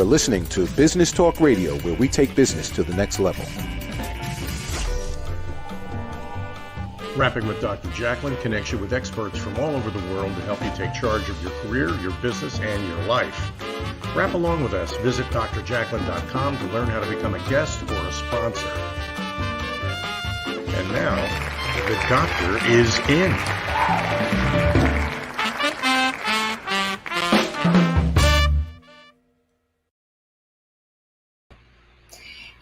You're listening to Business Talk Radio, where we take business to the next level. Rapping with Dr. Jacalyn connects you with experts from all over the world to help you take charge of your career, your business, and your life. Rap along with us. Visit drjacalyn.com to learn how to become a guest or a sponsor. And now, the doctor is in.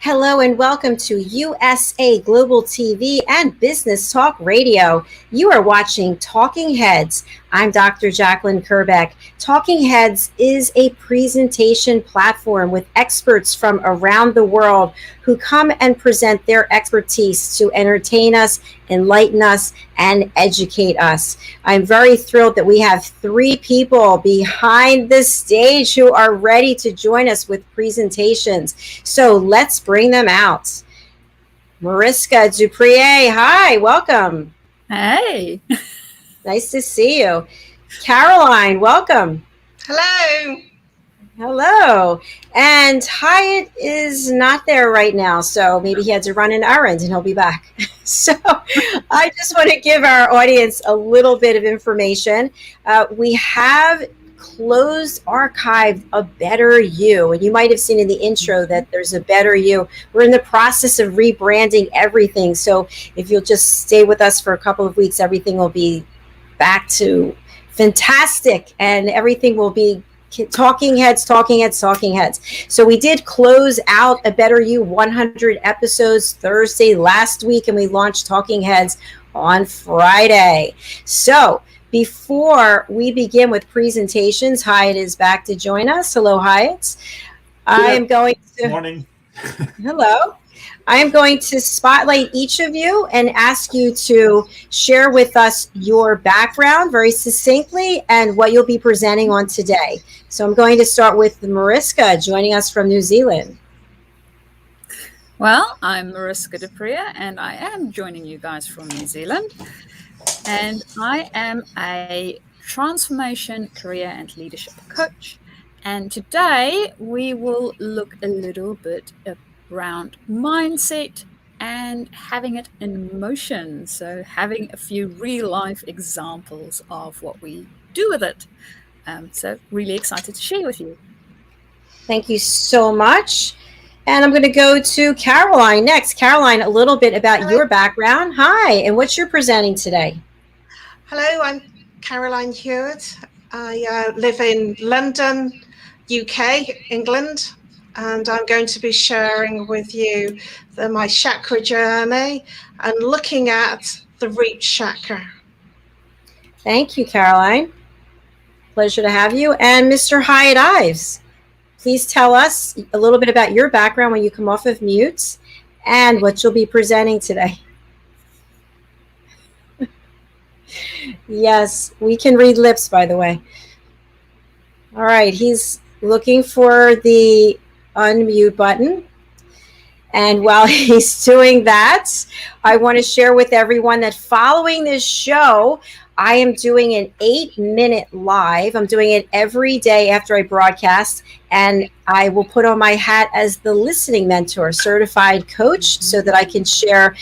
Hello and welcome to USA Global TV and Business Talk Radio. You are watching Talking Heads. I'm Dr. Jacalyn Kerbeck. Talking Heads is a presentation platform with experts from around the world who come and present their expertise to entertain us, enlighten us, and educate us. I'm very thrilled that we have 3 people behind the stage who are ready to join us with presentations. So let's bring them out. Mariska du Preez, hi, welcome. Hey. Nice to see you. Caroline, welcome. Hello. Hello. And Hyatt is not there right now, so maybe he had to run an errand and he'll be back. So I just want to give our audience a little bit of information. We have archived a Better You, and you might have seen in the intro that there's a Better You. We're in the process of rebranding everything, so if you'll just stay with us for a couple of weeks, everything will be back to fantastic, and everything will be Talking Heads. So we did close out a Better You 100 episodes Thursday last week, and we launched Talking Heads on Friday. So before we begin with presentations, Hyatt is back to join us. Hello, Hyatt. Good morning. Hello. I am going to spotlight each of you and ask you to share with us your background very succinctly and what you'll be presenting on today. So I'm going to start with Mariska, joining us from New Zealand. Well, I'm Mariska du Preez, and I am joining you guys from New Zealand. And I am a transformation, career, and leadership coach. And today we will look a little bit around mindset and having it in motion. So having a few real life examples of what we do with it. So really excited to share with you. Thank you so much. And I'm going to go to Caroline next. Caroline, a little bit about your background. Hi, and what you're presenting today. Hello, I'm Caroline Hewitt. I live in London, UK, England, and I'm going to be sharing with you my chakra journey and looking at the Root Chakra. Thank you, Caroline. Pleasure to have you. And Mr. Hiett Ives, please tell us a little bit about your background when you come off of mute and what you'll be presenting today. Yes, we can read lips, by the way. All right, he's looking for the unmute button. And while he's doing that, I want to share with everyone that following this show, I am doing an 8-minute live. I'm doing it every day after I broadcast, and I will put on my hat as the listening mentor, certified coach, so that I can share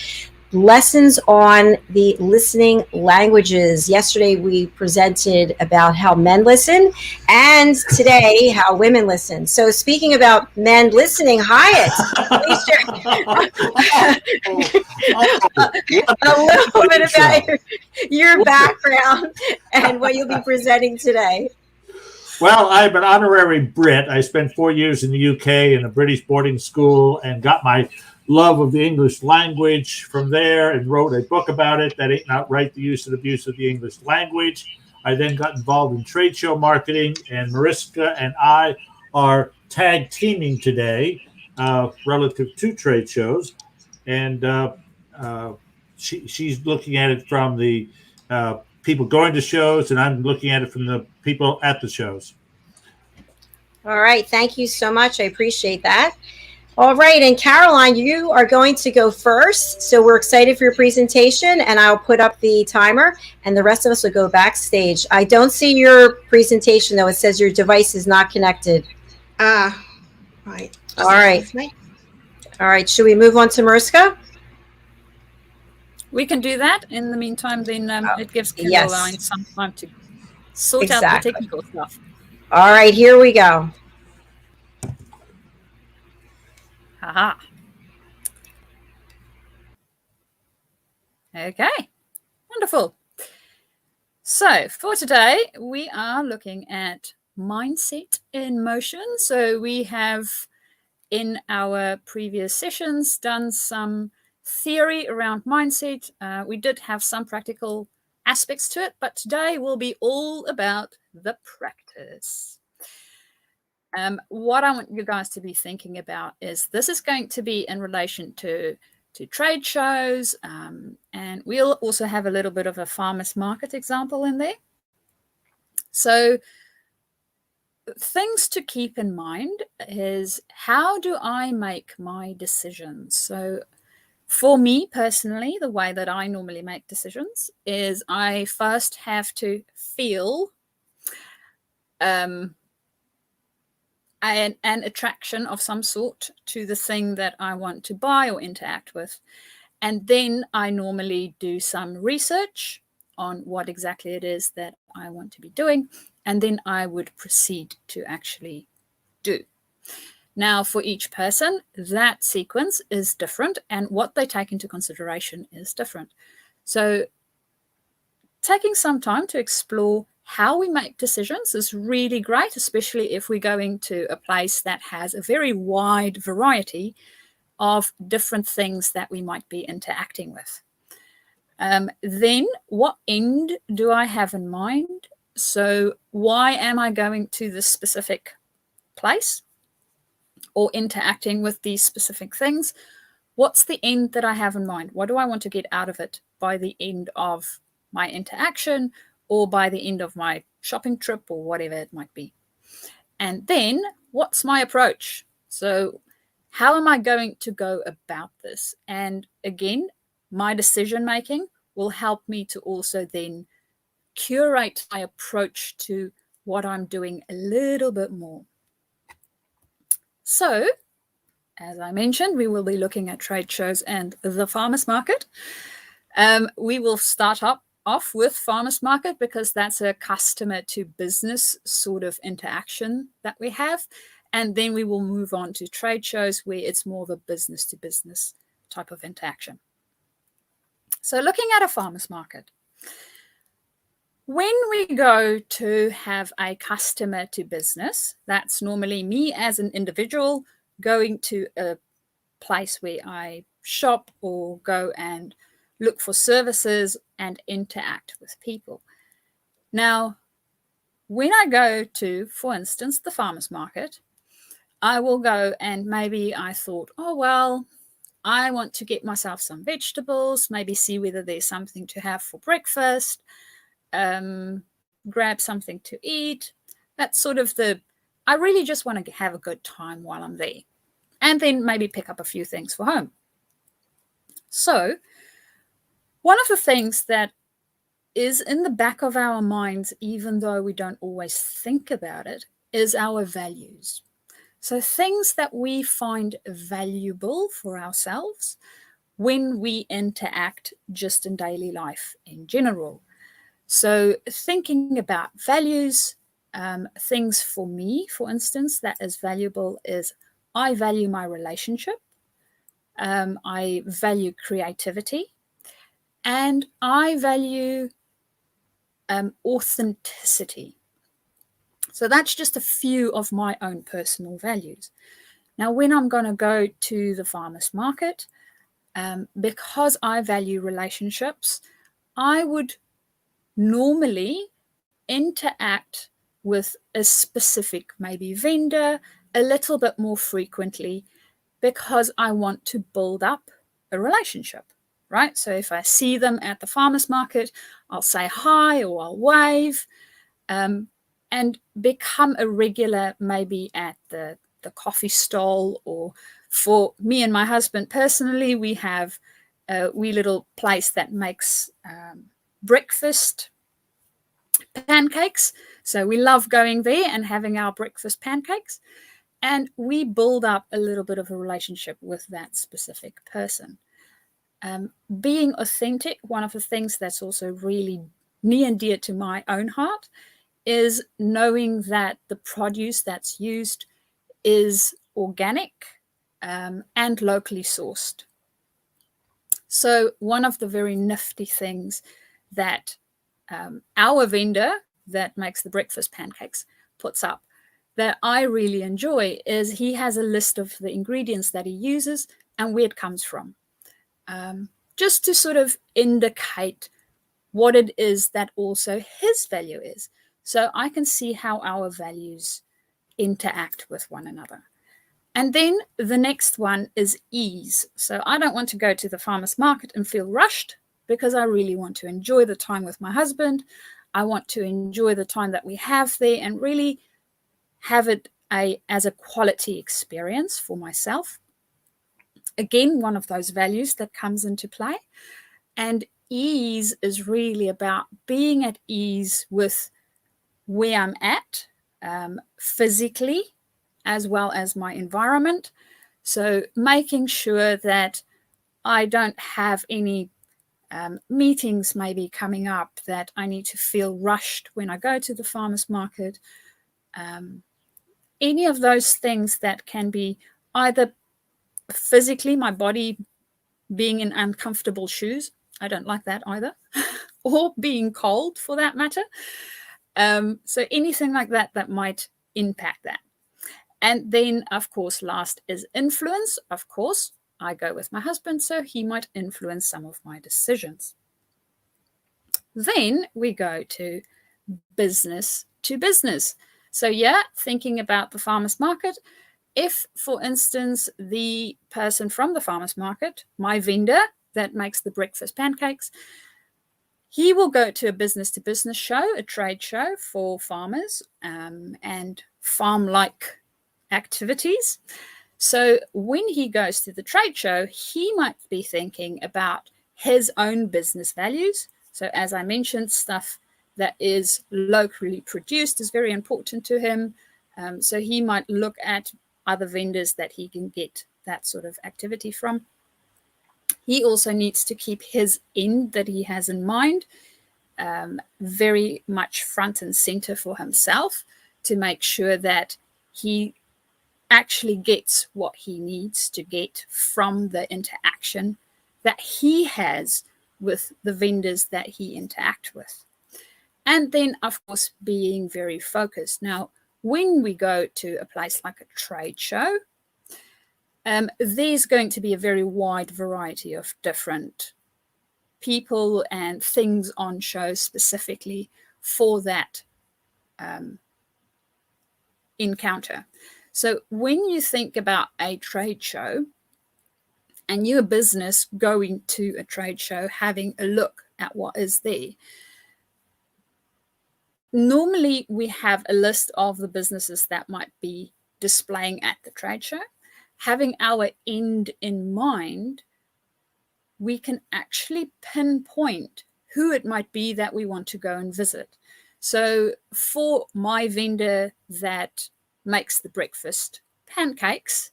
lessons on the listening languages. Yesterday we presented about how men listen, and today how women listen. So speaking about men listening, Hyatt, please share a little bit about your background and what you'll be presenting today. Well, I'm an honorary Brit. I spent 4 years in the UK in a British boarding school and got my love of the English language from there and wrote a book about it, That Ain't Not Right, the Use and Abuse of the English Language. I then got involved in trade show marketing, and Mariska and I are tag teaming today relative to trade shows. And she's looking at it from the people going to shows, and I'm looking at it from the people at the shows. All right. Thank you so much. I appreciate that. All right. And Caroline, you are going to go first. So we're excited for your presentation, and I'll put up the timer and the rest of us will go backstage. I don't see your presentation, though. It says your device is not connected. Right. All right. With me. All right. Should we move on to Mariska? We can do that. In the meantime, then it gives Yes. Caroline some time to sort out Exactly. the technical stuff. All right. Here we go. Haha. Okay. Wonderful. So for today, we are looking at mindset in motion. So we have in our previous sessions done some theory around mindset. We did have some practical aspects to it, but today will be all about the practice. What I want you guys to be thinking about is this is going to be in relation to trade shows, and we'll also have a little bit of a farmer's market example in there. So things to keep in mind is, how do I make my decisions? So for me personally, the way that I normally make decisions is I first have to feel an attraction of some sort to the thing that I want to buy or interact with. And then I normally do some research on what exactly it is that I want to be doing. And then I would proceed to actually do. Now, for each person, that sequence is different, and what they take into consideration is different. So taking some time to explore how we make decisions is really great, especially if we're going to a place that has a very wide variety of different things that we might be interacting with. Then what end do I have in mind? So why am I going to this specific place or interacting with these specific things? What's the end that I have in mind? What do I want to get out of it by the end of my interaction or by the end of my shopping trip or whatever it might be? And then what's my approach? So how am I going to go about this? And again, my decision making will help me to also then curate my approach to what I'm doing a little bit more. So, as I mentioned, we will be looking at trade shows and the farmers market. We will start off with farmers market because that's a customer to business sort of interaction that we have. And then we will move on to trade shows where it's more of a business to business type of interaction. So looking at a farmers market, when we go to have a customer to business, that's normally me as an individual going to a place where I shop or go and look for services and interact with people. Now, when I go to, for instance, the farmers market, I will go and maybe I thought, oh, well, I want to get myself some vegetables, maybe see whether there's something to have for breakfast, grab something to eat. That's sort of I really just want to have a good time while I'm there. And then maybe pick up a few things for home. So one of the things that is in the back of our minds, even though we don't always think about it, is our values. So things that we find valuable for ourselves when we interact just in daily life in general. So thinking about values, things for me, for instance, that is valuable is I value my relationship. I value creativity, and I value authenticity. So that's just a few of my own personal values. Now, when I'm going to go to the farmers market, because I value relationships, I would normally interact with a specific maybe vendor a little bit more frequently because I want to build up a relationship, right? So if I see them at the farmers market, I'll say hi or I'll wave, and become a regular maybe at the coffee stall. Or for me and my husband personally, we have a wee little place that makes breakfast pancakes. So we love going there and having our breakfast pancakes. And we build up a little bit of a relationship with that specific person. Being authentic, one of the things that's also really near and dear to my own heart is knowing that the produce that's used is organic and locally sourced. So one of the very nifty things that our vendor that makes the breakfast pancakes puts up that I really enjoy is he has a list of the ingredients that he uses and where it comes from, just to sort of indicate what it is that also his value is. So I can see how our values interact with one another. And then the next one is ease. So I don't want to go to the farmer's market and feel rushed because I really want to enjoy the time with my husband. I want to enjoy the time that we have there and really have it as a quality experience for myself. Again, one of those values that comes into play. And ease is really about being at ease with where I'm at physically, as well as my environment. So making sure that I don't have any meetings maybe coming up that I need to feel rushed when I go to the farmer's market. Any of those things that can be either physically, my body being in uncomfortable shoes, I don't like that either, or being cold for that matter. So anything like that that might impact that. And then, of course, last is influence. Of course, I go with my husband, so he might influence some of my decisions. Then we go to business to business. So yeah, thinking about the farmer's market, if, for instance, the person from the farmer's market, my vendor that makes the breakfast pancakes, he will go to a business-to-business show, a trade show for farmers and farm-like activities. So when he goes to the trade show, he might be thinking about his own business values. So as I mentioned, stuff that is locally produced is very important to him. So he might look at other vendors that he can get that sort of activity from. He also needs to keep his end that he has in mind very much front and center for himself to make sure that he actually gets what he needs to get from the interaction that he has with the vendors that he interact with. And then, of course, being very focused. Now, when we go to a place like a trade show, there's going to be a very wide variety of different people and things on show specifically for that encounter. So when you think about a trade show and you're a business going to a trade show, having a look at what is there, normally we have a list of the businesses that might be displaying at the trade show. Having our end in mind, we can actually pinpoint who it might be that we want to go and visit. So for my vendor that makes the breakfast pancakes,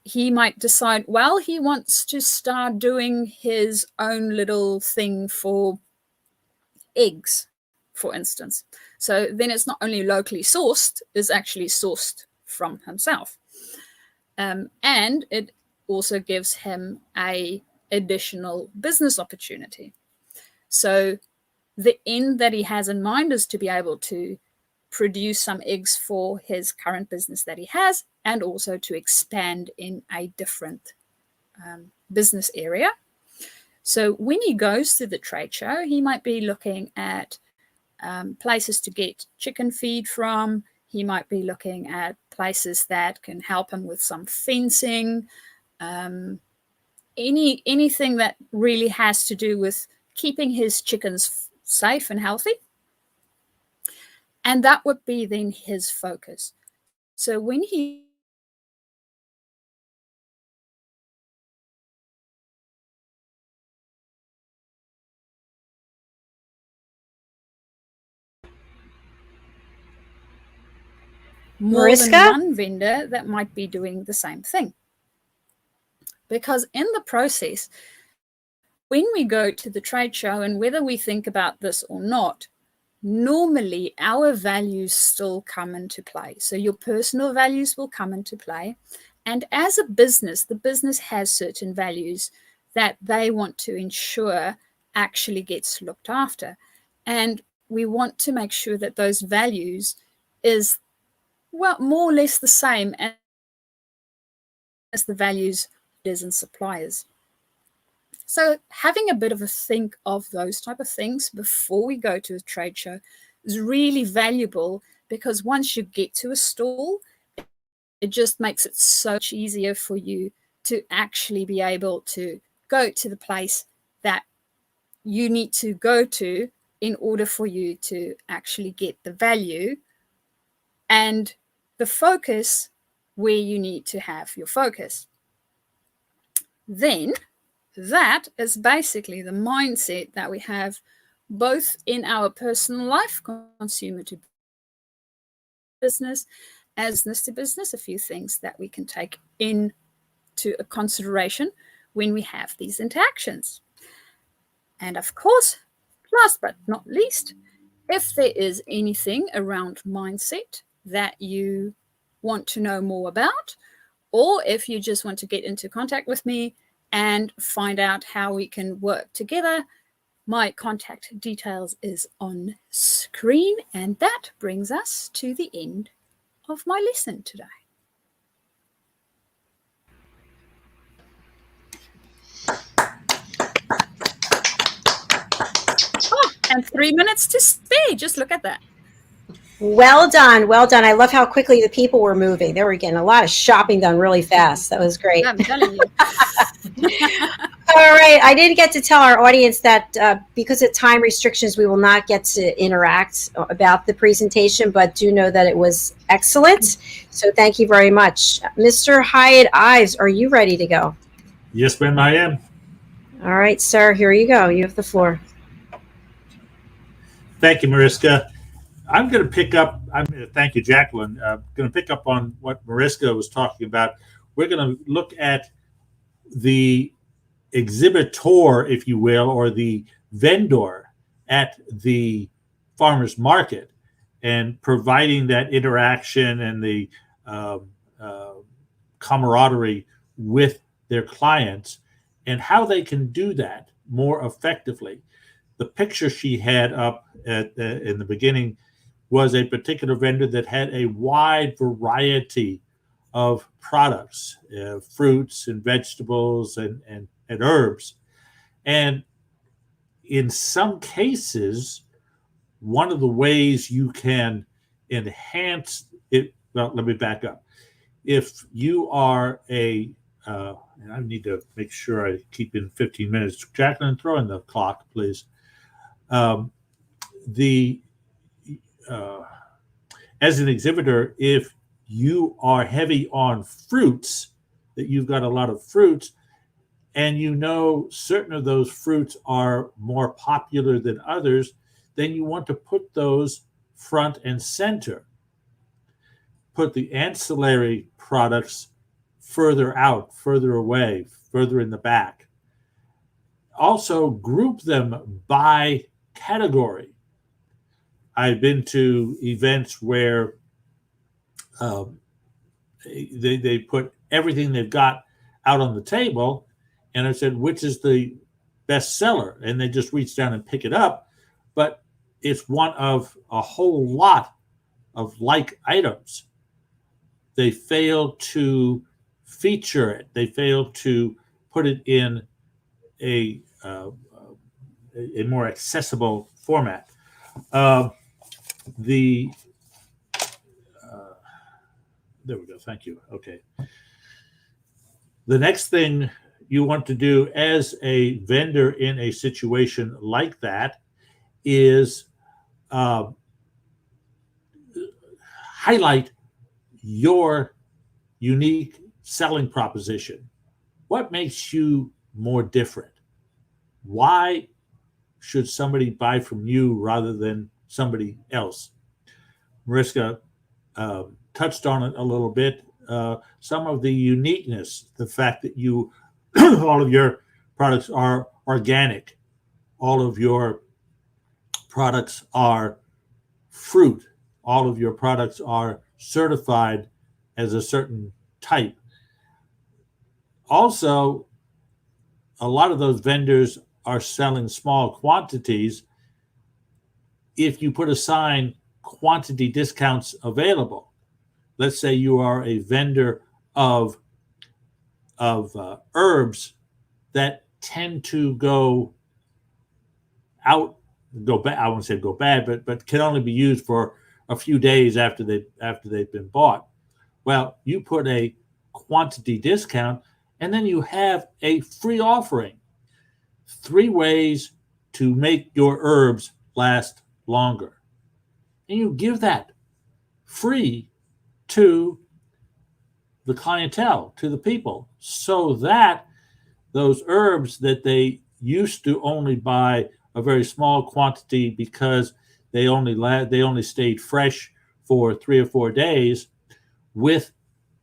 he might decide, well, he wants to start doing his own little thing for eggs, for instance. So then it's not only locally sourced, it's actually sourced from himself. And it also gives him a additional business opportunity. So the end that he has in mind is to be able to produce some eggs for his current business that he has, and also to expand in a different business area. So when he goes to the trade show, he might be looking at places to get chicken feed from. He might be looking at places that can help him with some fencing, anything that really has to do with keeping his chickens safe and healthy. And that would be then his focus. So when he more than Mariska? one vendor that might be doing the same thing. Because in the process, when we go to the trade show, and whether we think about this or not, normally our values still come into play. So your personal values will come into play. And as a business, the business has certain values that they want to ensure actually gets looked after. And we want to make sure that those values is, well, more or less the same as the values and suppliers. So having a bit of a think of those type of things before we go to a trade show is really valuable, because once you get to a stall, it just makes it so much easier for you to actually be able to go to the place that you need to go to in order for you to actually get the value and the focus where you need to have your focus. Then that is basically the mindset that we have both in our personal life, consumer to business, as business to business, a few things that we can take into a consideration when we have these interactions. And of course, last but not least, if there is anything around mindset that you want to know more about, or if you just want to get into contact with me and find out how we can work together, my contact details is on screen. And that brings us to the end of my lesson today. Oh, and 3 minutes to spare. Just look at that. Well done. Well done. I love how quickly the people were moving. They were getting a lot of shopping done really fast. That was great. I'm telling you. All right. I didn't get to tell our audience that because of time restrictions, we will not get to interact about the presentation, but do know that it was excellent. So thank you very much. Mr. Hiett Ives, are you ready to go? Yes, ma'am, I am. All right, sir. Here you go. You have the floor. Thank you, Mariska. I'm going to pick up, thank you, Jacalyn. I'm going to pick up on what Mariska was talking about. We're going to look at the exhibitor, if you will, or the vendor at the farmer's market, and providing that interaction and the camaraderie with their clients, and how they can do that more effectively. The picture she had up in the beginning was a particular vendor that had a wide variety of products, fruits and vegetables and herbs. And in some cases, one of the ways you can enhance it, well, let me back up. If you are and I need to make sure I keep in 15 minutes. Jacalyn, throw in the clock, please. As an exhibitor, if you are heavy on fruits, that you've got a lot of fruits, and you know certain of those fruits are more popular than others, then you want to put those front and center. Put the ancillary products further out, further away, further in the back. Also group them by category. I've been to events where they put everything they've got out on the table, and I said, which is the best seller? And they just reach down and pick it up, but it's one of a whole lot of like items. They fail to feature it. They fail to put it in a more accessible format. There we go. Thank you. Okay. The next thing you want to do as a vendor in a situation like that is highlight your unique selling proposition. What makes you more different? Why should somebody buy from you rather than somebody else? Mariska touched on it a little bit. Some of the uniqueness, the fact that you, all of your products are organic, all of your products are fruit, all of your products are certified as a certain type. Also, a lot of those vendors are selling small quantities. If you put a sign, quantity discounts available, let's say you are a vendor of herbs that tend to go bad. I won't say go bad, but can only be used for a few days after they've been bought. Well, you put a quantity discount, and then you have a free offering. 3 ways to make your herbs last longer. And you give that free to the clientele, to the people, so that those herbs that they used to only buy a very small quantity because they only stayed fresh for 3 or 4 days, with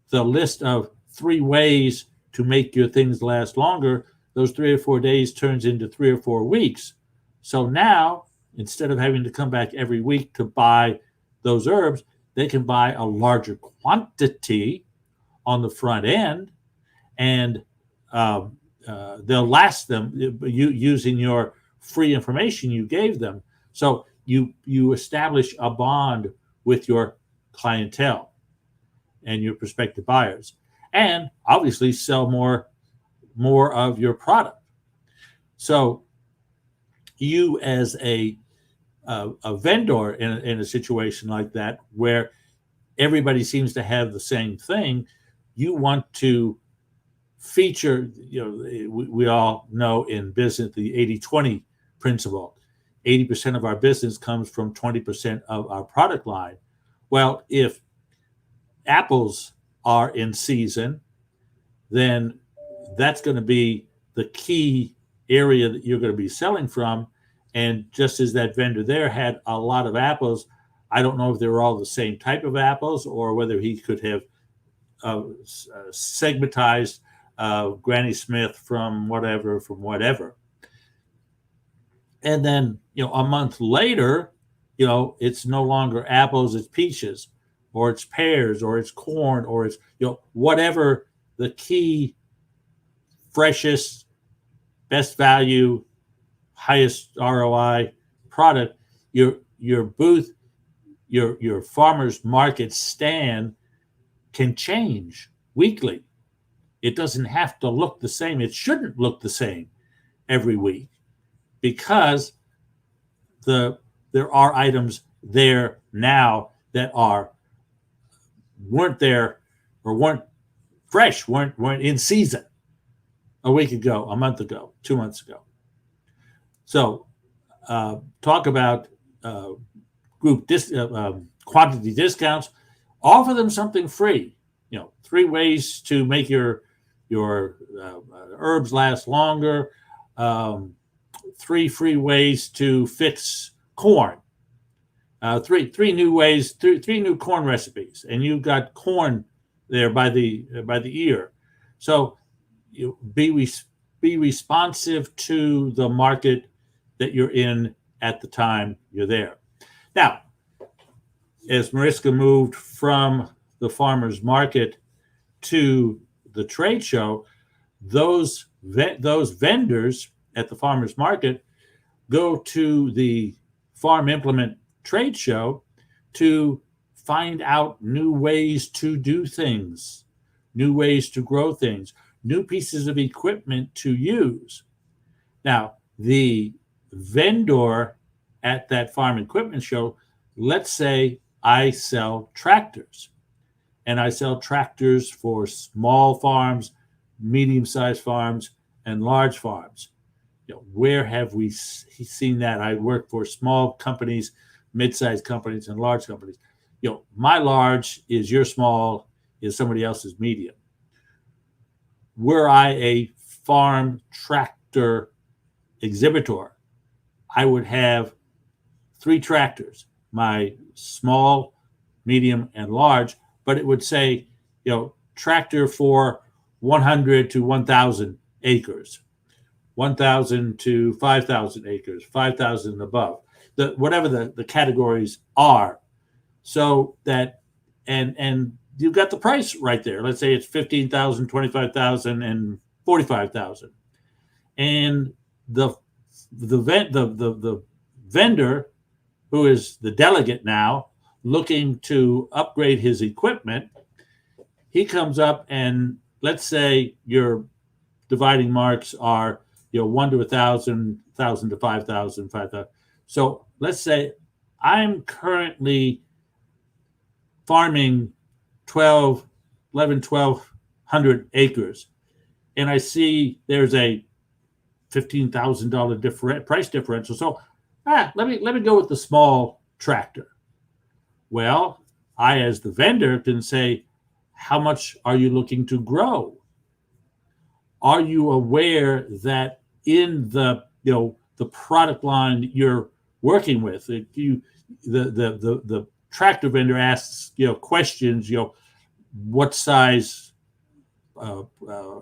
the list of 3 ways to make your things last longer, those 3 or 4 days turns into 3 or 4 weeks. So now, instead of having to come back every week to buy those herbs, they can buy a larger quantity on the front end, and they'll last them using your free information you gave them. So you establish a bond with your clientele and your prospective buyers, and obviously sell more of your product. So you, as a vendor in a situation like that, where everybody seems to have the same thing, you want to feature, we all know in business the 80-20 principle. 80% of our business comes from 20% of our product line. Well, if apples are in season, then that's going to be the key area that you're going to be selling from. And just as that vendor there had a lot of apples, I don't know if they were all the same type of apples or whether he could have segmentized Granny Smith from whatever. And then, a month later, it's no longer apples, it's peaches, or it's pears, or it's corn, or it's, whatever the key, freshest, best value, highest ROI product, your booth, your farmer's market stand can change weekly. It doesn't have to look the same. It shouldn't look the same every week, because there are items there now that weren't there or weren't fresh, weren't in season a week ago, a month ago, 2 months ago. So talk about group quantity discounts. Offer them something free. 3 ways to make your herbs last longer. 3 free ways to fix corn. 3 new corn recipes, and you've got corn there by the ear. So you be responsive to the market that you're in at the time you're there. Now, as Mariska moved from the farmer's market to the trade show, those vendors at the farmer's market go to the farm implement trade show to find out new ways to do things, new ways to grow things, new pieces of equipment to use. Now, the vendor at that farm equipment show, let's say I sell tractors, and I sell tractors for small farms, medium-sized farms, and large farms. Where have we seen that? I work for small companies, mid-sized companies, and large companies. My large is your small, is somebody else's medium. Were I a farm tractor exhibitor, I would have 3 tractors, my small, medium, and large, but it would say, tractor for 100 to 1,000 acres, 1,000 to 5,000 acres, 5,000 and above, whatever the categories are. So that, and you've got the price right there. Let's say it's 15,000, 25,000, and 45,000. And the vendor, who is the delegate now, looking to upgrade his equipment, he comes up and let's say your dividing marks are 1 to 1,000, 1,000 to 5,000, 5,000. So let's say I'm currently farming 1,200 acres, and I see there's a $15,000 price differential. So let me go with the small tractor. Well, I, as the vendor, can say, how much are you looking to grow? Are you aware that in the product line you're working with, the tractor vendor asks questions, what size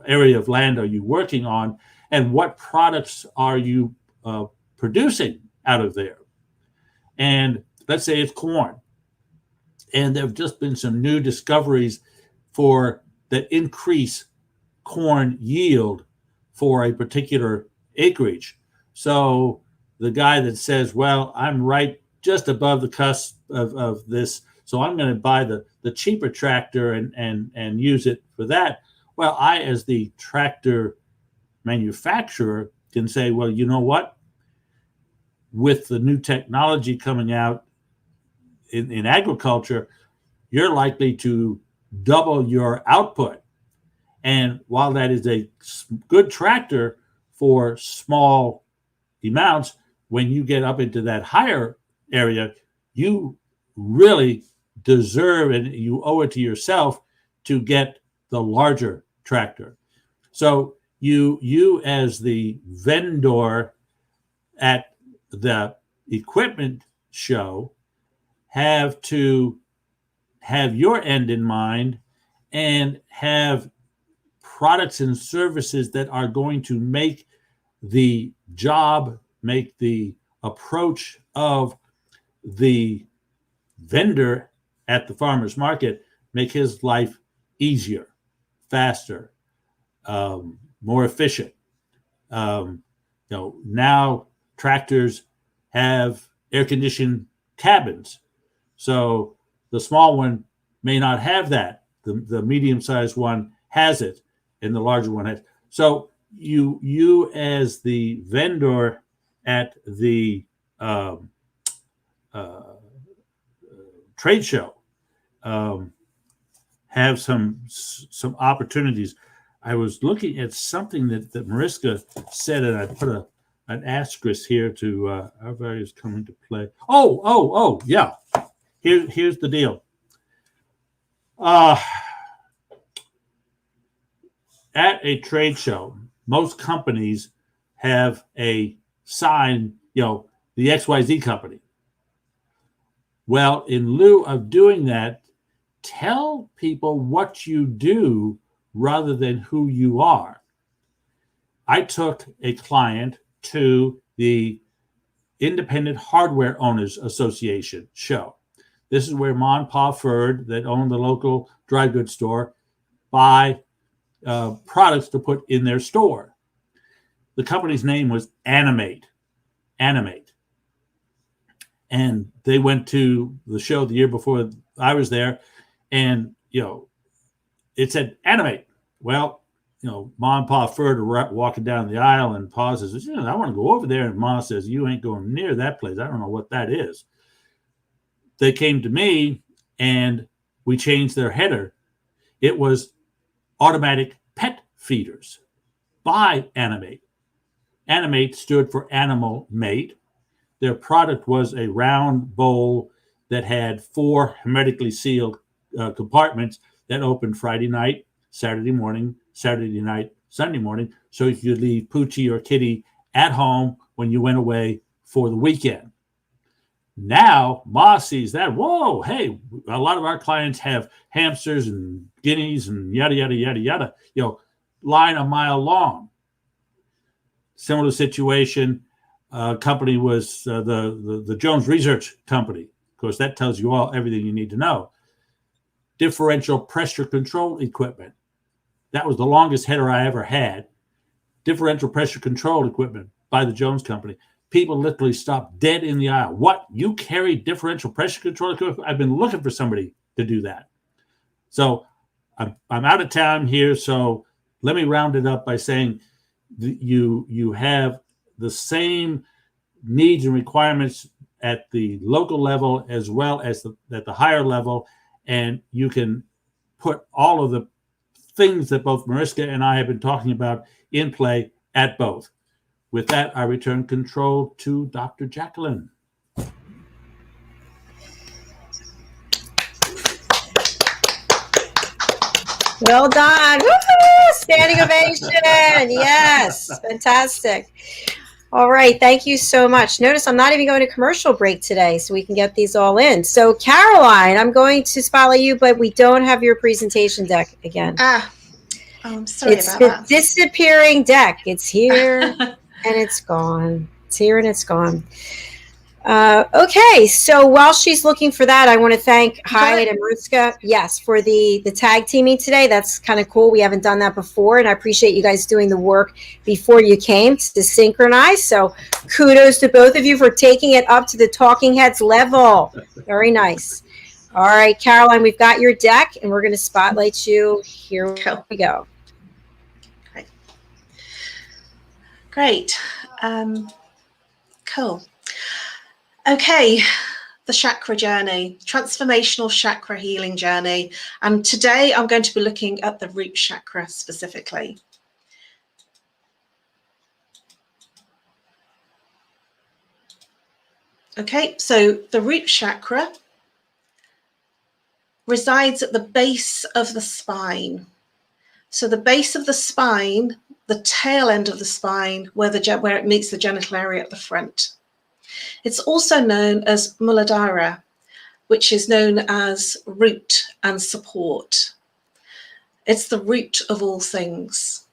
area of land are you working on, and what products are you producing out of there? And let's say it's corn, and there have just been some new discoveries that increase corn yield for a particular acreage. So the guy that says, well, I'm right just above the cusp of this, so I'm going to buy the cheaper tractor and use it for that. Well, I, as the tractor manufacturer, can say, well, you know what? With the new technology coming out in agriculture, you're likely to double your output. And while that is a good tractor for small amounts, when you get up into that higher area, you really deserve and you owe it to yourself to get the larger tractor. So you as the vendor at the equipment show have to have your end in mind and have products and services that are going to make the job, make the approach of the vendor at the farmer's market, make his life easier, faster, more efficient. Now tractors have air-conditioned cabins. So the small one may not have that. The medium-sized one has it, and the larger one has. So you as the vendor at the trade show have some opportunities. I was looking at something that Mariska said, and I put an asterisk here to our values come into play. Oh, yeah. Here's the deal. At a trade show, most companies have a sign, the XYZ company. Well, in lieu of doing that, tell people what you do rather than who you are. I took a client to the Independent Hardware Owners Association show. This is where Ma and Pa Ferd, that own the local dry goods store, buy products to put in their store. The company's name was Animate. And they went to the show the year before I was there, and it said Animate. Well, Ma and Pa Ferd are walking down the aisle, and Pa says, I want to go over there. And Ma says, you ain't going near that place. I don't know what that is. They came to me, and we changed their header. It was Automatic Pet Feeders by Animate. Animate stood for Animal Mate. Their product was a round bowl that had 4 hermetically sealed compartments that opened Friday night, Saturday morning, Saturday night, Sunday morning, so you could leave Poochie or Kitty at home when you went away for the weekend. Now Ma sees that, whoa, hey, a lot of our clients have hamsters and guineas and yada, yada, yada, yada, line a mile long. Similar situation, company was the Jones Research Company. Of course, that tells you everything you need to know. Differential pressure control equipment. That was the longest header I ever had. Differential pressure control equipment by the Jones Company. People literally stopped dead in the aisle. What? You carry differential pressure control equipment? I've been looking for somebody to do that. So I'm out of town here, so let me round it up by saying you have the same needs and requirements at the local level as well as at the higher level, and you can put all of the things that both Mariska and I have been talking about in play at both. With that, I return control to Dr. Jacalyn. Well done. Woo-hoo! Standing ovation. Yes. Fantastic. All right. Thank you so much. Notice I'm not even going to commercial break today, so we can get these all in. So, Caroline, I'm going to spotlight you, but we don't have your presentation deck again. I'm sorry it's about the that. Disappearing deck. It's here and it's gone. It's here and it's gone. Okay, so while she's looking for that, I want to thank Hiett and Mariska, yes, for the tag teaming today. That's kind of cool. We haven't done that before, and I appreciate you guys doing the work before you came to synchronize. So kudos to both of you for taking it up to the Talking Heads level. Very nice. All right, Caroline, we've got your deck, and we're going to spotlight you. Here we go. Great. Cool. Okay, the chakra journey, transformational chakra healing journey. And today I'm going to be looking at the root chakra specifically. Okay, so the root chakra resides at the base of the spine. So the base of the spine, the tail end of the spine, where it meets the genital area at the front. It's also known as Muladhara, which is known as root and support. It's the root of all things.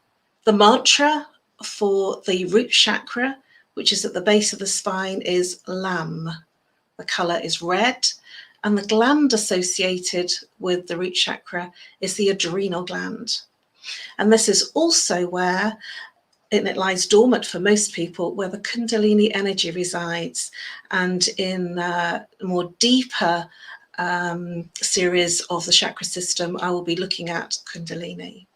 The mantra for the root chakra, which is at the base of the spine, is Lam. The color is red, and the gland associated with the root chakra is the adrenal gland. And this is also where it lies dormant for most people, where the Kundalini energy resides. And in a more deeper series of the chakra system, I will be looking at Kundalini.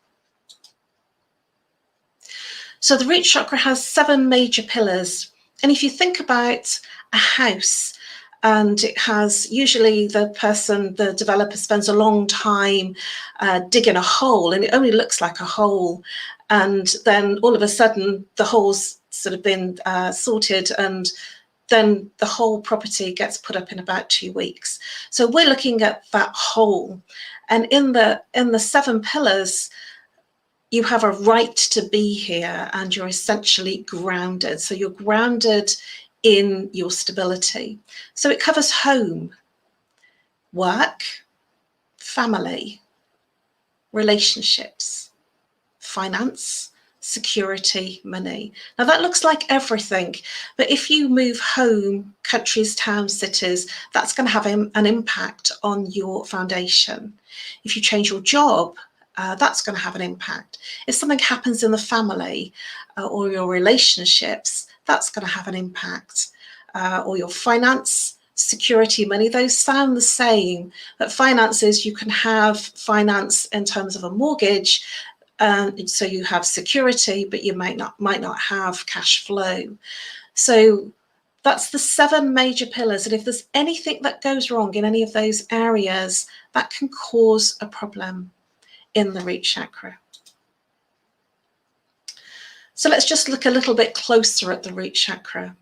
So the root chakra has 7 major pillars. And if you think about a house, and it has usually the developer spends a long time digging a hole, and it only looks like a hole. And then all of a sudden the hole's sort of been sorted, and then the whole property gets put up in about 2 weeks. So we're looking at that hole. And in the 7 pillars, you have a right to be here, and you're essentially grounded. So you're grounded in your stability. So it covers home, work, family, relationships, finance, security, money. Now that looks like everything, but if you move home, countries, towns, cities, that's going to have an impact on your foundation. If you change your job, that's going to have an impact. If something happens in the family or your relationships, that's going to have an impact. Or your finance, security, money, those sound the same. But finances, you can have finance in terms of a mortgage, so you have security, but you might not have cash flow. So that's the 7 major pillars. And if there's anything that goes wrong in any of those areas, that can cause a problem in the root chakra. So let's just look a little bit closer at the root chakra.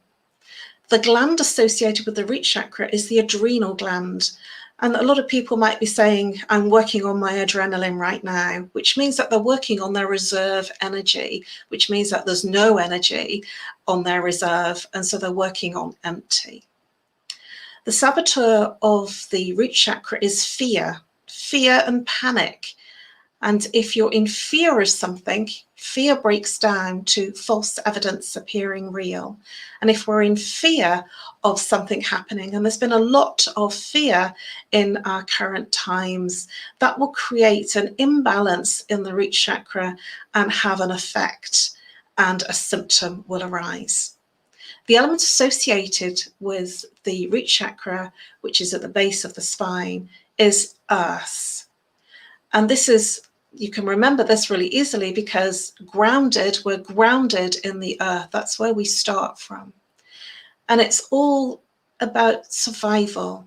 The gland associated with the root chakra is the adrenal gland. And a lot of people might be saying, I'm working on my adrenaline right now, which means that they're working on their reserve energy, which means that there's no energy on their reserve. And so they're working on empty. The saboteur of the root chakra is fear and panic. And if you're in fear of something, fear breaks down to false evidence appearing real. And if we're in fear of something happening, and there's been a lot of fear in our current times, that will create an imbalance in the root chakra and have an effect, and a symptom will arise. The element associated with the root chakra, which is at the base of the spine, is earth. And this is, you can remember this really easily because we're grounded in the earth. That's where we start from. And it's all about survival.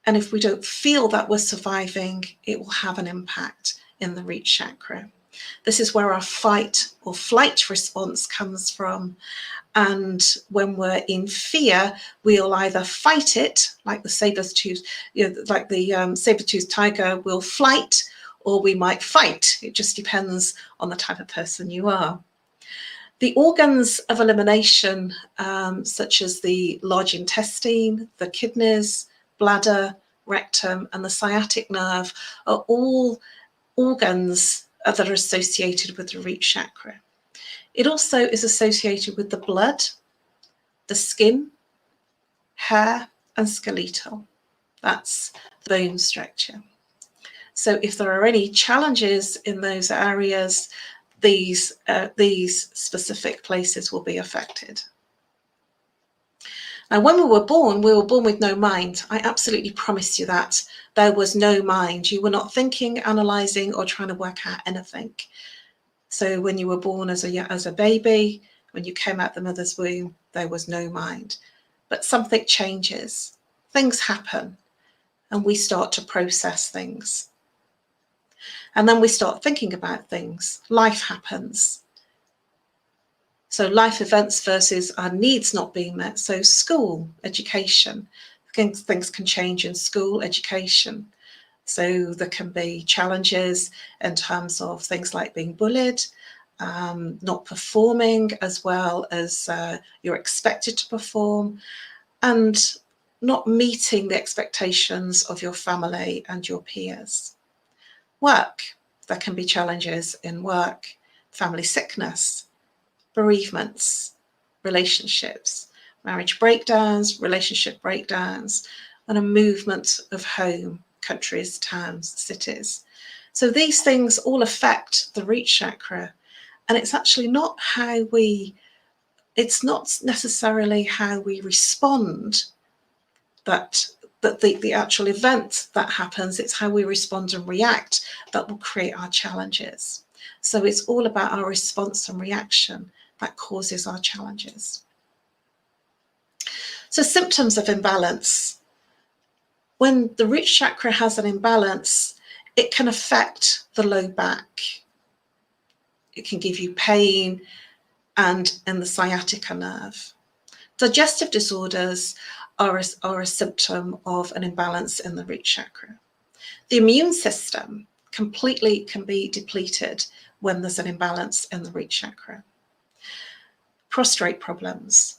And if we don't feel that we're surviving, it will have an impact in the root chakra. This is where our fight or flight response comes from. And when we're in fear, we'll either fight it, like the saber-toothed, saber-toothed tiger will flight, or we might fight. It just depends on the type of person you are. The organs of elimination, such as the large intestine, the kidneys, bladder, rectum, and the sciatic nerve, are all organs that are associated with the root chakra. It also is associated with the blood, the skin, hair, and skeletal. That's the bone structure. So if there are any challenges in those areas, these specific places will be affected. Now, when we were born with no mind. I absolutely promise you that. There was no mind. You were not thinking, analysing, or trying to work out anything. So when you were born as a baby, when you came out the mother's womb, there was no mind. But something changes. Things happen, and we start to process things. And then we start thinking about things. Life happens. So life events versus our needs not being met. So school, education. Things can change in school, education. So there can be challenges in terms of things like being bullied, not performing as well as you're expected to perform, and not meeting the expectations of your family and your peers. Work, there can be challenges in work, family sickness, bereavements, relationships, marriage breakdowns, relationship breakdowns, and a movement of home, countries, towns, cities. So these things all affect the root chakra, and it's actually not it's not necessarily how we respond that the actual event that happens, it's how we respond and react that will create our challenges. So it's all about our response and reaction that causes our challenges. So symptoms of imbalance. When the root chakra has an imbalance, it can affect the low back. It can give you pain and in the sciatica nerve. Digestive disorders are a symptom of an imbalance in the root chakra. The immune system completely can be depleted when there's an imbalance in the root chakra. Prostate problems.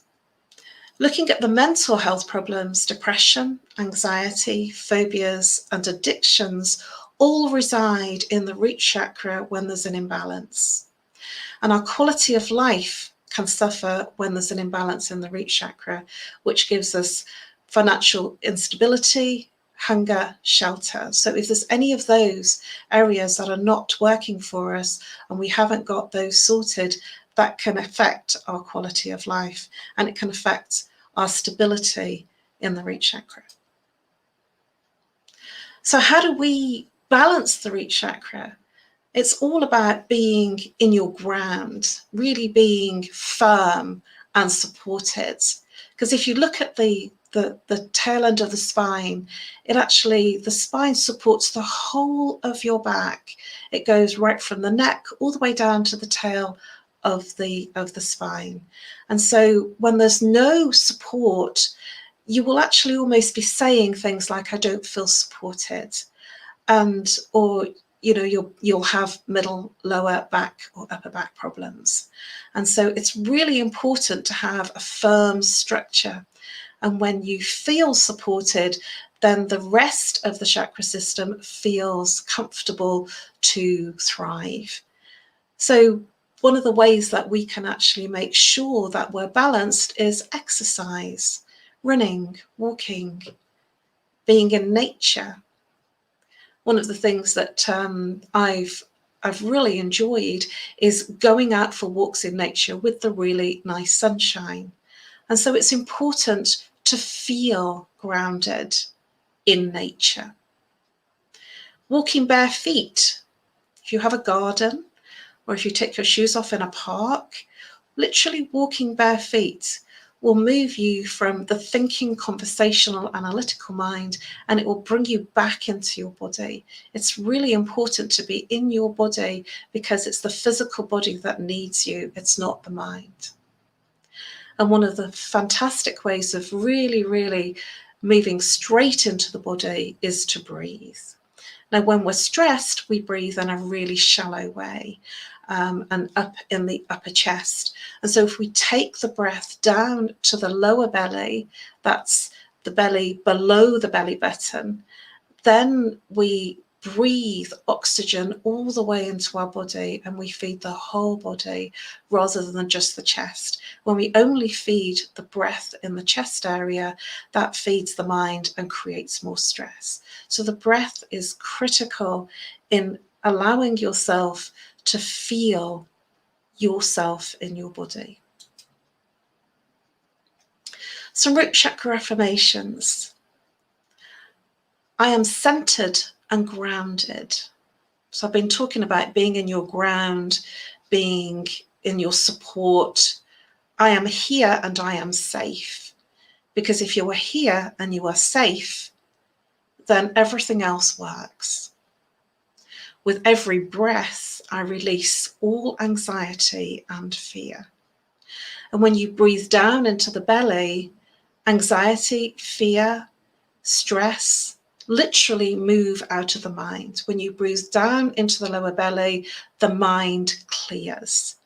Looking at the mental health problems, depression, anxiety, phobias, and addictions all reside in the root chakra when there's an imbalance. And our quality of life can suffer when there's an imbalance in the root chakra, which gives us financial instability, hunger, shelter. So if there's any of those areas that are not working for us and we haven't got those sorted, that can affect our quality of life, and it can affect our stability in the root chakra. So how do we balance the root chakra? It's all about being in your ground, really being firm and supported. Because if you look at the tail end of the spine, the spine supports the whole of your back. It goes right from the neck all the way down to the tail of the spine. And so when there's no support, you will actually almost be saying things like, I don't feel supported, or you'll have middle, lower back or upper back problems. And so it's really important to have a firm structure. And when you feel supported, then the rest of the chakra system feels comfortable to thrive. So one of the ways that we can actually make sure that we're balanced is exercise, running, walking, being in nature. One of the things that I've really enjoyed is going out for walks in nature with the really nice sunshine. And so it's important to feel grounded in nature. Walking bare feet. If you have a garden, or if you take your shoes off in a park, literally walking bare feet will move you from the thinking, conversational, analytical mind, and it will bring you back into your body. It's really important to be in your body because it's the physical body that needs you. It's not the mind. And one of the fantastic ways of really moving straight into the body is to breathe. Now, when we're stressed, we breathe in a really shallow way and up in the upper chest. And so if we take the breath down to the lower belly, that's the belly below the belly button, then we breathe oxygen all the way into our body and we feed the whole body rather than just the chest. When we only feed the breath in the chest area, that feeds the mind and creates more stress. So the breath is critical in allowing yourself to feel yourself in your body. Some root chakra affirmations. I am centered and grounded. So I've been talking about being in your ground, being in your support. I am here and I am safe. Because if you are here and you are safe, then everything else works. With every breath, I release all anxiety and fear. And when you breathe down into the belly, anxiety, fear, stress, literally move out of the mind. When you breathe down into the lower belly, the mind clears.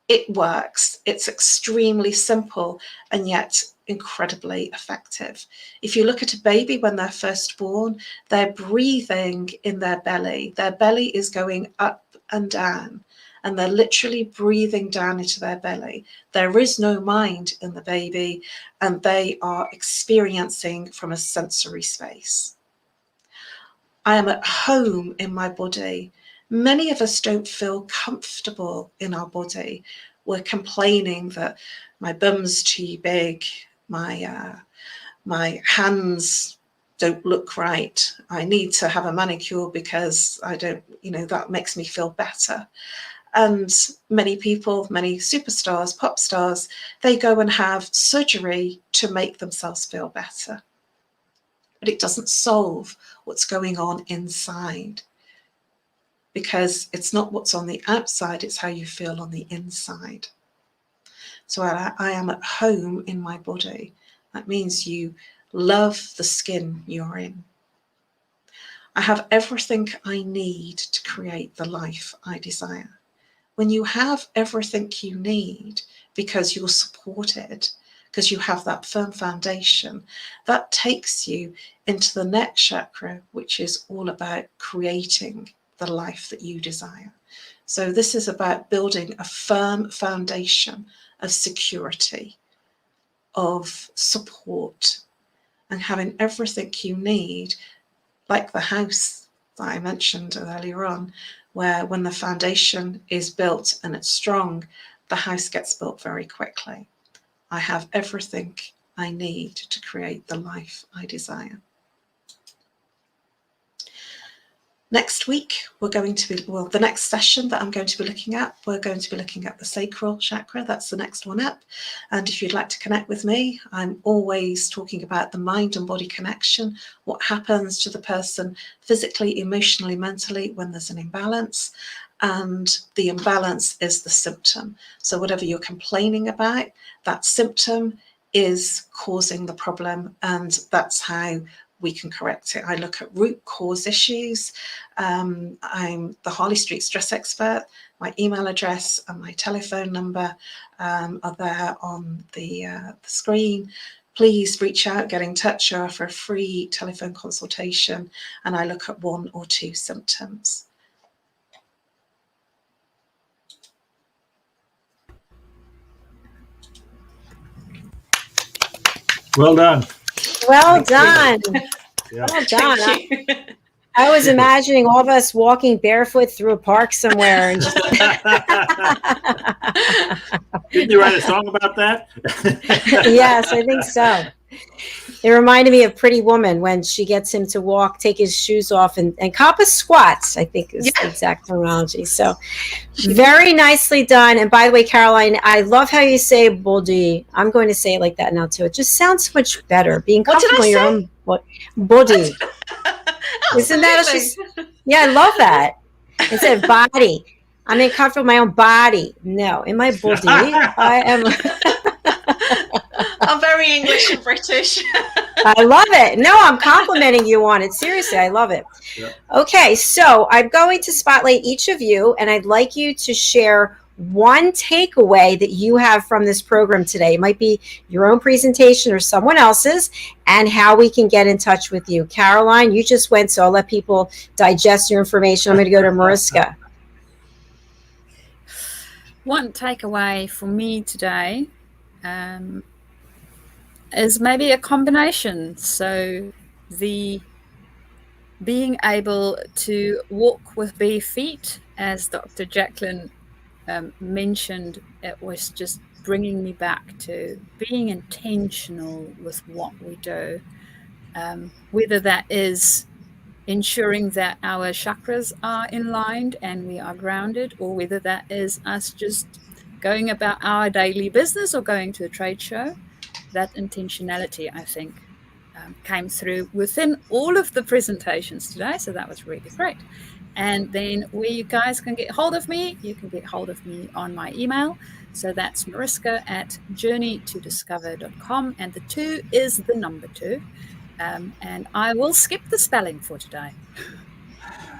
It works. It's extremely simple and yet incredibly effective. If you look at a baby when they're first born, they're breathing in their belly. Their belly is going up and down, and they're literally breathing down into their belly. There is no mind in the baby, and they are experiencing from a sensory space. I am at home in my body. Many of us don't feel comfortable in our body. We're complaining that my bum's too big, my hands don't look right. I need to have a manicure because I don't, that makes me feel better. And many people, many superstars, pop stars, they go and have surgery to make themselves feel better. But it doesn't solve what's going on inside, because it's not what's on the outside, it's how you feel on the inside. So I am at home in my body. That means you love the skin you're in. I have everything I need to create the life I desire. When you have everything you need because you're supported, because you have that firm foundation, that takes you into the next chakra, which is all about creating the life that you desire. So this is about building a firm foundation of security, of support, and having everything you need, like the house that I mentioned earlier on, where when the foundation is built and it's strong, the house gets built very quickly. I have everything I need to create the life I desire. Next week, we're going to be, the next session that I'm going to be looking at, we're going to be looking at the sacral chakra. That's the next one up. And if you'd like to connect with me, I'm always talking about the mind and body connection, what happens to the person physically, emotionally, mentally when there's an imbalance. And the imbalance is the symptom. So whatever you're complaining about, that symptom is causing the problem, and that's how we can correct it. I look at root cause issues. I'm the Harley Street stress expert. My email address and my telephone number are there on the screen. please reach out, get in touch, or offer a free telephone consultation, and I look at 1 or 2 symptoms. Well done. Well done. Yeah. Well done. Thank you. I was imagining all of us walking barefoot through a park somewhere and just Didn't you write a song about that? Yes, I think so. It reminded me of Pretty Woman when she gets him to walk, take his shoes off, and compass squats, I think is the exact terminology. So very nicely done. And by the way, Caroline, I love how you say body. I'm going to say it like that now too. It just sounds so much better. Being comfortable in your own body. Isn't that just, yeah, I love that. Instead of body. I'm comfortable in my own body. No, in my body, I am. I'm very English and British. I love it. No, I'm complimenting you on it. Seriously, I love it. Yeah. Okay, so I'm going to spotlight each of you, and I'd like you to share one takeaway that you have from this program today. It might be your own presentation or someone else's, and how we can get in touch with you. Caroline, you just went, so I'll let people digest your information. I'm going to go to Mariska. One takeaway for me today is maybe a combination. So the being able to walk with bare feet, as Dr. Jacalyn mentioned, it was just bringing me back to being intentional with what we do, whether that is ensuring that our chakras are in line and we are grounded, or whether that is us just going about our daily business or going to a trade show. That intentionality, I think, came through within all of the presentations today. So that was really great. And then where you guys can get hold of me, you can get hold of me on my email. So that's mariska@journeytodiscover.com. And the 2 is the number 2. And I will skip the spelling for today.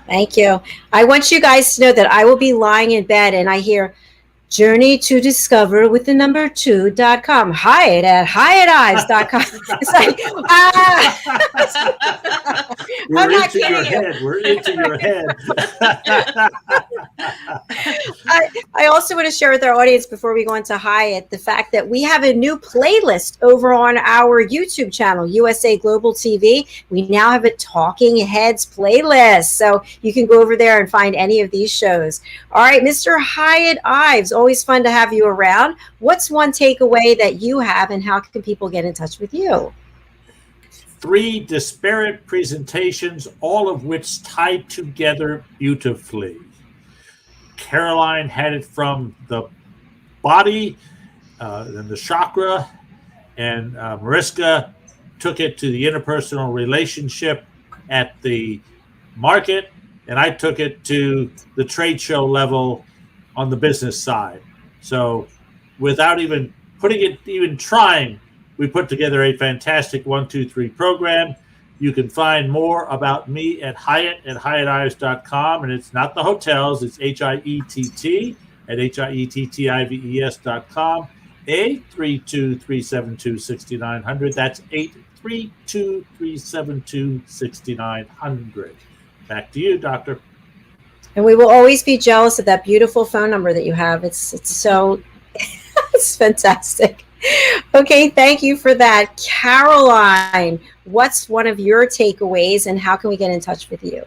Thank you. I want you guys to know that I will be lying in bed and I hear Journey to Discover with the number 2.com. Hiett@HiettIves.com. It's like, I'm not kidding you. We're into your head. I also want to share with our audience before we go into Hiett the fact that we have a new playlist over on our YouTube channel, USA Global TV. We now have a Talking Heads playlist. So you can go over there and find any of these shows. All right, Mr. Hiett Ives, always fun to have you around. What's one takeaway that you have, and how can people get in touch with you? 3 disparate presentations, all of which tied together beautifully. Caroline had it from the body, then the chakra, and Mariska took it to the interpersonal relationship at the market, and I took it to the trade show level on the business side. So without even trying, we put together a fantastic 1, 2, 3 program. You can find more about me at Hiett@HiettIves.com, and it's not the hotels, it's HIETT at HIETTIVES.com, 832-372-6900. That's 832-372-6900. Back to you, Doctor. And we will always be jealous of that beautiful phone number that you have. It's so, it's fantastic. Okay, thank you for that. Caroline, what's one of your takeaways and how can we get in touch with you?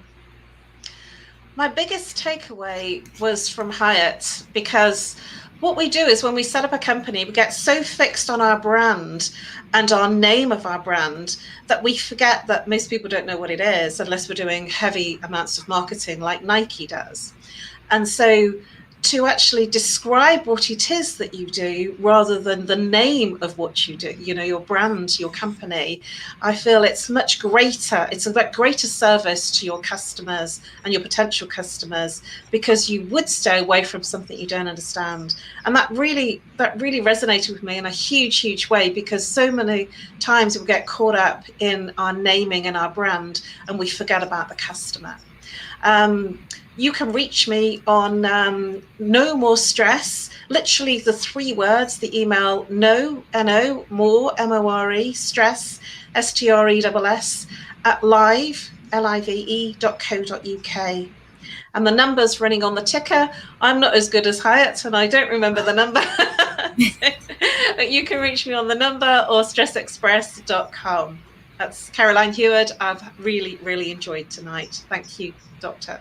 My biggest takeaway was from Hiett, because what we do is when we set up a company, we get so fixed on our brand and our name of our brand that we forget that most people don't know what it is unless we're doing heavy amounts of marketing like Nike does. And so to actually describe what it is that you do rather than the name of what you do, you know, your brand, your company, I feel it's much greater. It's a greater service to your customers and your potential customers, because you would stay away from something you don't understand. And that really resonated with me in a huge, huge way, because so many times we get caught up in our naming and our brand and we forget about the customer. you can reach me on No More Stress, literally the 3 words, the email no, N-O, more, M-O-R-E, stress, S-T-R-E-S-S, at live, live.co.uk. And the number's running on the ticker. I'm not as good as Hiett, and I don't remember the number. But you can reach me on the number or stressexpress.com. That's Caroline Hiett. I've really, really enjoyed tonight. Thank you, Doctor.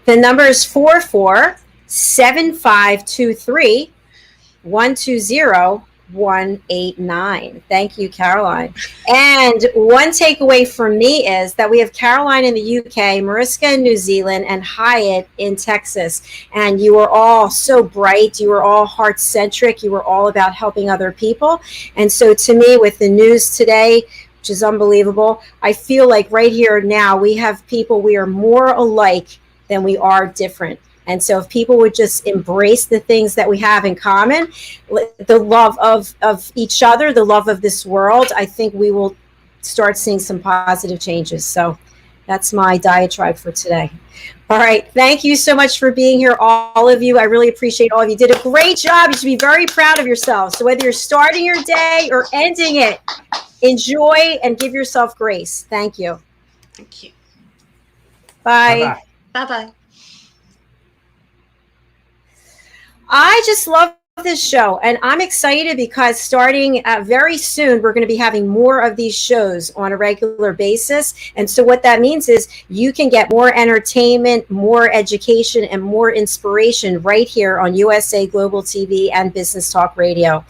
The number is 447523-120-189. Thank you, Caroline. And one takeaway from me is that we have Caroline in the UK, Mariska in New Zealand, and Hiett in Texas. And you are all so bright. You are all heart-centric. You are all about helping other people. And so to me, with the news today, which is unbelievable, I feel like right here now we have people, we are more alike than we are different. And so if people would just embrace the things that we have in common, the love of each other, the love of this world, I think we will start seeing some positive changes. So that's my diatribe for today. All right. Thank you so much for being here, all of you. I really appreciate all of you. You did a great job. You should be very proud of yourselves. So whether you're starting your day or ending it, enjoy and give yourself grace. Thank you. Thank you. Bye. Bye-bye. Bye-bye. I just love this show, and I'm excited because starting very soon, we're going to be having more of these shows on a regular basis. And so what that means is you can get more entertainment, more education, and more inspiration right here on USA Global TV and Business Talk Radio.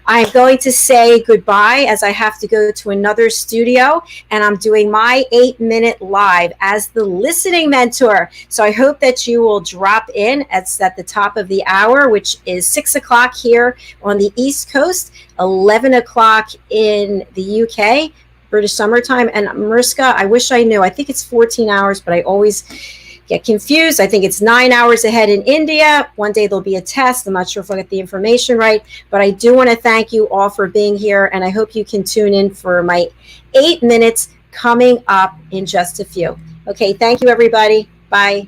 I'm going to say goodbye as I have to go to another studio, and I'm doing my 8-minute live as the listening mentor. So I hope that you will drop in. It's at the top of the hour, which is 6 o'clock here on the East Coast, 11 o'clock in the UK, British summertime. And Mariska, I wish I knew. I think it's 14 hours, but I always get confused. I think it's 9 hours ahead in India. One day there'll be a test. I'm not sure if I'll get the information right, but I do want to thank you all for being here. And I hope you can tune in for my 8 minutes coming up in just a few. Okay. Thank you, everybody. Bye.